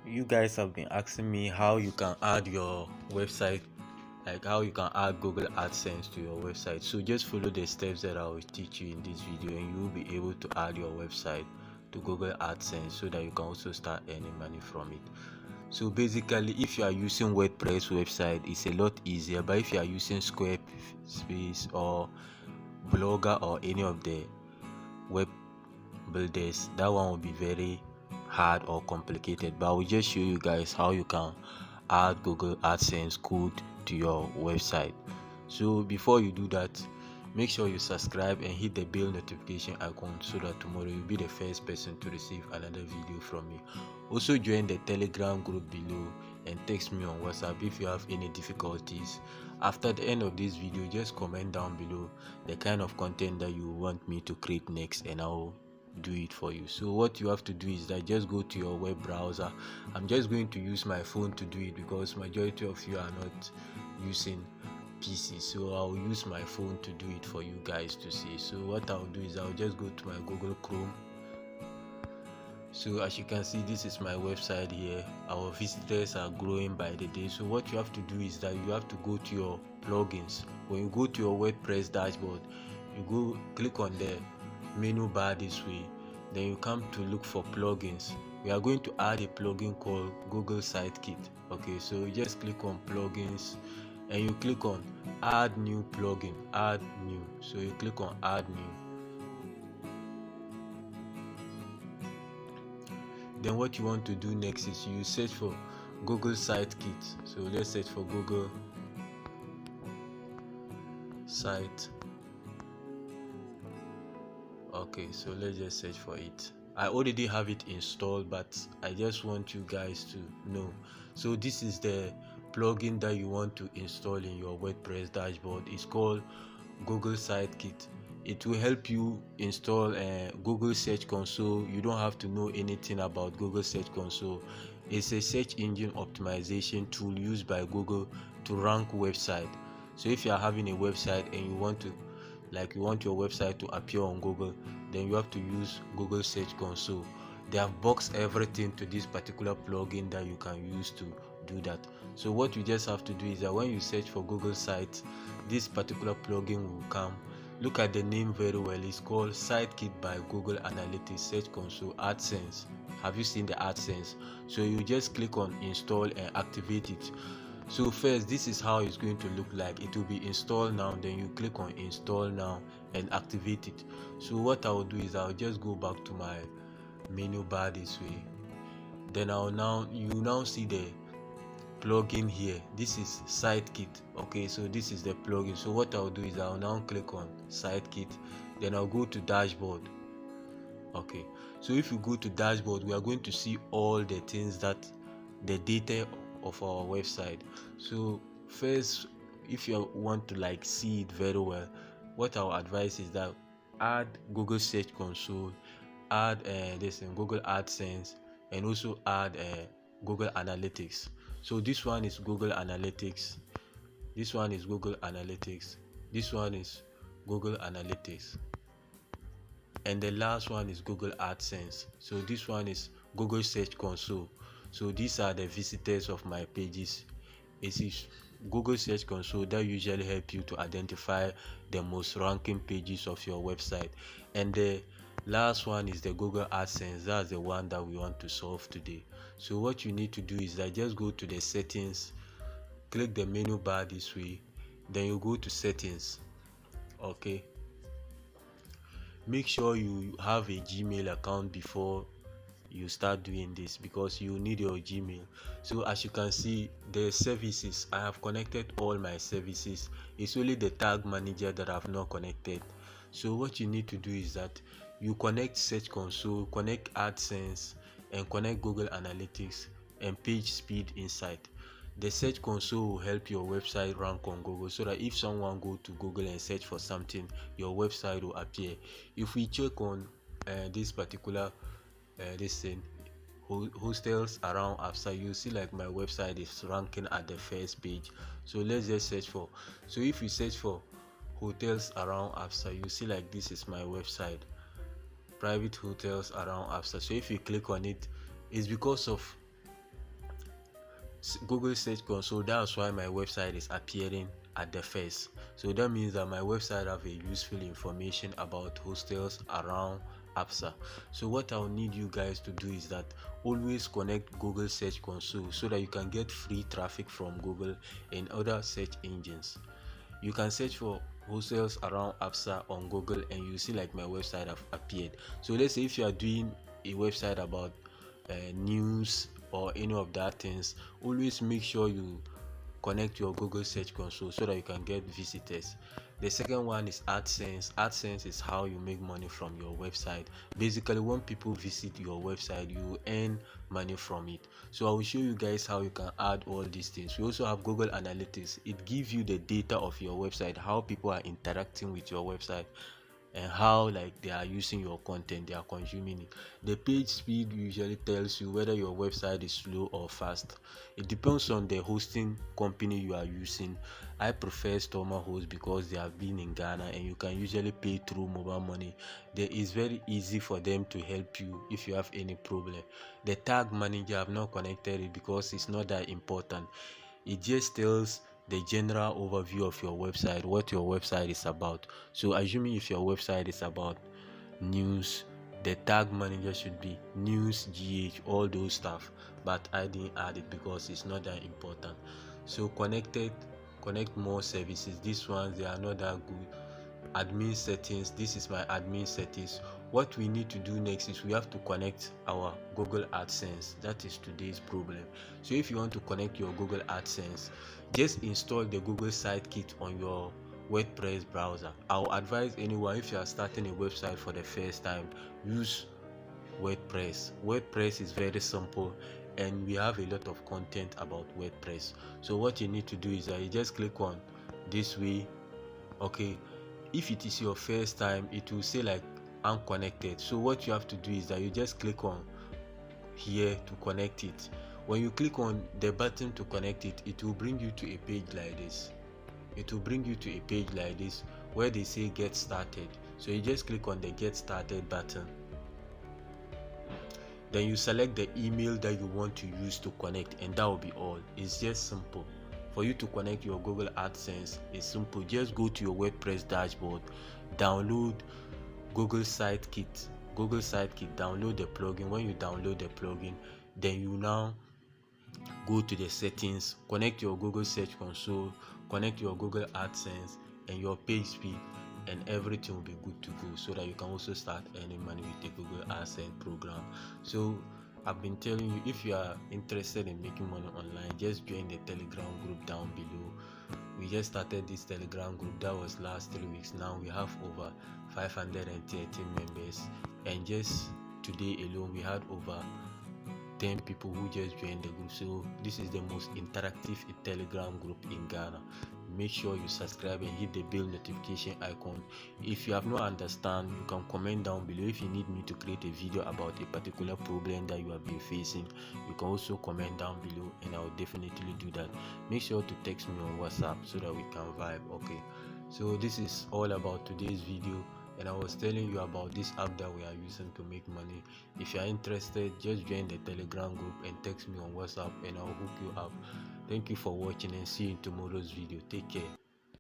you guys have been asking me how you can add your website, like how you can add Google AdSense to your website. So just follow the steps that I will teach you in this video and you will be able to add your website to Google AdSense so that you can also start earning money from it. So basically, if you are using WordPress website, it's a lot easier, but if you are using Squarespace or Blogger or any of the web builders, that one will be very hard or complicated. But I will just show you guys how you can add Google AdSense code to your website. So before you do that, make sure you subscribe and hit the bell notification icon so that tomorrow you'll be the first person to receive another video from me. Also join the Telegram group below and text me on WhatsApp if you have any difficulties. After the end of this video, just comment down below the kind of content that you want me to create next and I'll do it for you. So what you have to do is that just go to your web browser. I'm just going to use my phone to do it because majority of you are not using PC, so I'll use my phone to do it for you guys to see. So what I'll do is I'll just go to my Google Chrome. So as you can see, this is my website here. Our visitors are growing by the day. So what you have to do is that you have to go to your plugins. When you go to your WordPress dashboard, you go click on the menu bar this way, then you come to look for plugins. We are going to add a plugin called Google Site Kit. Okay, so you just click on plugins and you click on add new plugin, add new. So you click on add new. Then what you want to do next is you search for Google Site Kit. So let's search for Google Site. Okay, so let's just search for it. I already have it installed, but I just want you guys to know. So this is the plugin that you want to install in your WordPress dashboard. It's called Google Site Kit. It will help you install Google Search Console. You don't have to know anything about Google Search Console. It's a search engine optimization tool used by Google to rank website. So if you are having a website and you want your website to appear on Google, then you have to use Google Search Console. They have boxed everything to this particular plugin that you can use to do that. So what you just have to do is that when you search for Google Sites, this particular plugin will come. Look at the name very well. It's called Sitekit by Google Analytics Search Console AdSense. Have you seen the AdSense? So you just click on install and activate it. So first, this is how it's going to look like. It will be installed now, then you click on install now and activate it. So what I will do is I'll just go back to my menu bar this way. Then you now see the plugin here. This is Sitekit. Okay, so this is the plugin. So what I'll do is I'll now click on Sitekit, then I'll go to dashboard. Okay, so if you go to dashboard, we are going to see all the things that the data of our website. So first, if you want to see it very well, what I would advise is that add Google Search Console, add Google AdSense, and also add Google Analytics. So this one is Google Analytics, this one is Google Analytics, this one is Google Analytics, and the last one is Google AdSense. So this one is Google Search Console. So these are the visitors of my pages. It is Google Search Console that usually help you to identify the most ranking pages of your website, and the last one is the Google AdSense. That's the one that we want to solve today. So what you need to do is that just go to the settings, click the menu bar this way, then you go to settings. Okay, make sure you have a Gmail account before you start doing this because you need your Gmail. So as you can see, the services, I have connected all my services. It's only the tag manager that I've not connected. So what you need to do is that you connect Search Console, connect AdSense, and connect Google Analytics and Page Speed Insight. The Search Console will help your website rank on Google so that if someone go to Google and search for something, your website will appear. If we check on this particular hostels around Absa, you see like my website is ranking at the first page. So let's just search for, so if you search for hotels around Absa, you see like this is my website, private hotels around Absa. So if you click on it, it's because of Google Search Console. That's why my website is appearing at the first. So that means that my website have a useful information about hostels around APSA. So what I'll need you guys to do is that always connect Google Search Console so that you can get free traffic from Google and other search engines. You can search for hostels around APSA on Google and you see like my website have appeared. So let's say if you are doing a website about news or any of that things, always make sure you connect your Google Search Console so that you can get visitors. The second one is AdSense. AdSense is how you make money from your website. Basically, when people visit your website, you earn money from it. So I will show you guys how you can add all these things. We also have Google Analytics. It gives you the data of your website, how people are interacting with your website, and how like they are using your content, they are consuming it. The page speed usually tells you whether your website is slow or fast. It depends on the hosting company you are using. I prefer StormHost because they have been in Ghana and you can usually pay through mobile money. There is very easy for them to help you if you have any problem. The tag manager, I've not connected it because it's not that important. It just tells the general overview of your website, what your website is about. So assuming if your website is about news, the tag manager should be news, gh, all those stuff, but I didn't add it because it's not that important. So connect more services. These ones, they are not that good. Admin settings, this is my admin settings. What we need to do next is we have to connect our Google AdSense. That is today's problem. So if you want to connect your Google AdSense, just install the Google Sitekit on your WordPress browser. I'll advise anyone, if you are starting a website for the first time, use WordPress. WordPress is very simple and we have a lot of content about WordPress. So what you need to do is that you just click on this way. Okay, if it is your first time, it will say like unconnected. So what you have to do is that you just click on here to connect it. When you click on the button to connect it, it will bring you to a page like this. It will bring you to a page like this where they say get started. So you just click on the get started button. Then you select the email that you want to use to connect, and that will be all. It's just simple. For you to connect your Google AdSense, it's simple. Just go to your WordPress dashboard, download Google Sitekit. Google Sitekit, download the plugin. When you download the plugin, then you now go to the settings, connect your Google Search Console, connect your Google AdSense and your page speed, and everything will be good to go so that you can also start earning money with the Google AdSense program. So I've been telling you, if you are interested in making money online, just join the Telegram group down below. We just started this Telegram group, that was last 3 weeks. Now we have over 513 members, and just today alone we had over 10 people who just joined the group. So this is the most interactive Telegram group in Ghana. Make sure you subscribe and hit the bell notification icon. If you have not understand, you can comment down below. If you need me to create a video about a particular problem that you have been facing, you can also comment down below and I will definitely do that. Make sure to text me on WhatsApp so that we can vibe. Okay, so this is all about today's video, and I was telling you about this app that we are using to make money. If you are interested, just join the Telegram group and text me on WhatsApp and I'll hook you up. Thank you for watching and see you in tomorrow's video. Take care.